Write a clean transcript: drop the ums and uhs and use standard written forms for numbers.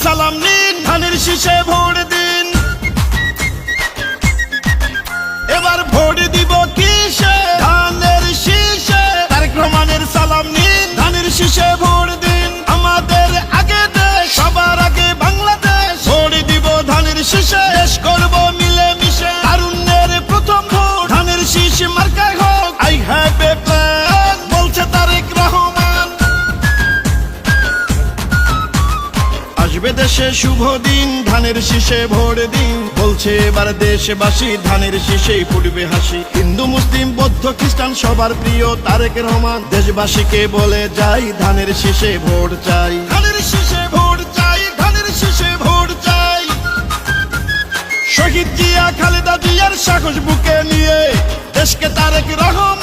সালাম নিন, ধানের শীষে ভোট দিন। এবার ভোট দিব কিসে? ধানের শীষে। তারেক রহমানের সালাম নিন, ধানের শীষে ভোট দিন। আমাদের আগে দেশ, সবার আগে বাংলাদেশ। ভোট দিব ধানের শীষে, দেশ করব মিলে মিশে। তারুণ্যের প্রথম ভোট ধানের শীষ মার্কায় হোক। আই হ্যাভ এ প্ল্যান, বলছে তারেক রহমান। আসবে দেশে শুভ দিন, ধানের শীষে ভোট দিন। বলছে এবার দেশবাসী, ধানের শীষেই ফুটবে হাসি। হিন্দু মুসলিম বৌদ্ধ খ্রিস্টান সবার প্রিয় তারেক রহমান। দেশবাসীকে বলে যাই, ধানের শীষে ভোট চাই। ধানের শীষে ভোট চাই, ধানের শীষে ভোট চাই। শহীদ জিয়া খালেদা জিয়ার সাহস বুকে নিয়ে দেশকে তারেক রহমান